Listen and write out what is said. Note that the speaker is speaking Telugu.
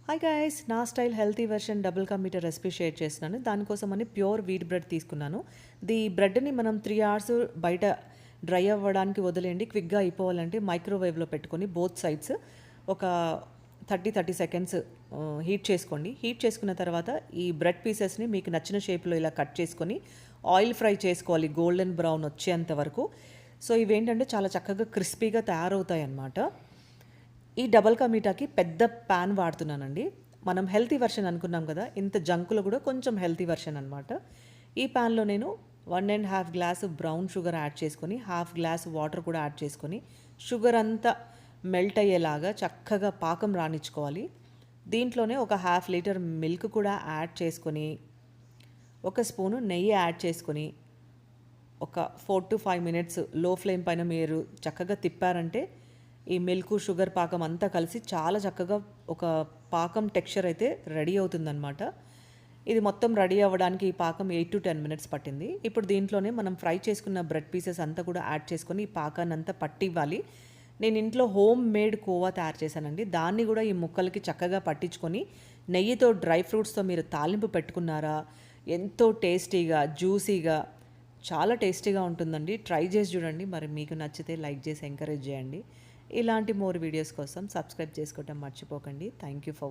హాయ్ గైస్, నా స్టైల్ హెల్తీ వెర్షన్ డబుల్ కా మీటర్ రెసిపీ షేర్ చేస్తున్నాను. దానికోసమని ప్యూర్ వీట్ బ్రెడ్ తీసుకున్నాను. బ్రెడ్ని మనం 3 అవర్స్ బయట డ్రై అవ్వడానికి వదిలేయండి. క్విక్గా అయిపోవాలంటే మైక్రోవేవ్లో పెట్టుకొని బోత్ సైడ్స్ ఒక 30 సెకండ్స్ హీట్ చేసుకోండి. హీట్ చేసుకున్న తర్వాత ఈ బ్రెడ్ పీసెస్ని మీకు నచ్చిన షేప్లో ఇలా కట్ చేసుకొని ఆయిల్ ఫ్రై చేసుకోవాలి గోల్డెన్ బ్రౌన్ వచ్చేంత వరకు. సో ఇవేంటంటే చాలా చక్కగా క్రిస్పీగా తయారవుతాయి అన్నమాట. ఈ డబల్ కా మీఠాకి పెద్ద ప్యాన్ వాడుతున్నానండి. మనం హెల్తీ వెర్షన్ అనుకున్నాం కదా, ఇంత జంకులో కూడా కొంచెం హెల్తీ వెర్షన్ అనమాట. ఈ ప్యాన్లో నేను 1.5 గ్లాసు బ్రౌన్ షుగర్ యాడ్ చేసుకొని, హాఫ్ గ్లాస్ వాటర్ కూడా యాడ్ చేసుకొని, షుగర్ అంతా మెల్ట్ అయ్యేలాగా చక్కగా పాకం రానిచ్చుకోవాలి. దీంట్లోనే ఒక హాఫ్ లీటర్ మిల్క్ కూడా యాడ్ చేసుకొని, ఒక స్పూను నెయ్యి యాడ్ చేసుకొని, ఒక 4 to 5 మినిట్స్ లో ఫ్లేమ్ పైన మీరు చక్కగా తిప్పారంటే ఈ మిల్క్ షుగర్ పాకం అంతా కలిసి చాలా చక్కగా ఒక పాకం టెక్స్చర్ అయితే రెడీ అవుతుందన్నమాట. ఇది మొత్తం రెడీ అవ్వడానికి ఈ పాకం 8 to 10 మినిట్స్ పట్టింది. ఇప్పుడు దీంట్లోనే మనం ఫ్రై చేసుకున్న బ్రెడ్ పీసెస్ అంతా కూడా యాడ్ చేసుకొని ఈ పాకాన్ని అంతా పట్టివ్వాలి. నేను ఇంట్లో హోమ్ మేడ్ కోవా తయారు చేశానండి. దాన్ని కూడా ఈ ముక్కలకి చక్కగా పట్టించుకొని నెయ్యితో డ్రై ఫ్రూట్స్తో మీరు తాలింపు పెట్టుకున్నారా, ఎంతో టేస్టీగా జ్యూసీగా చాలా టేస్టీగా ఉంటుందండి. ట్రై చేసి చూడండి. మరి మీకు నచ్చితే లైక్ చేసి ఎంకరేజ్ చేయండి. ఇలాంటి మోర్ వీడియోస్ కోసం సబ్స్క్రైబ్ చేసుకోవటం మర్చిపోకండి. Thank you for watching.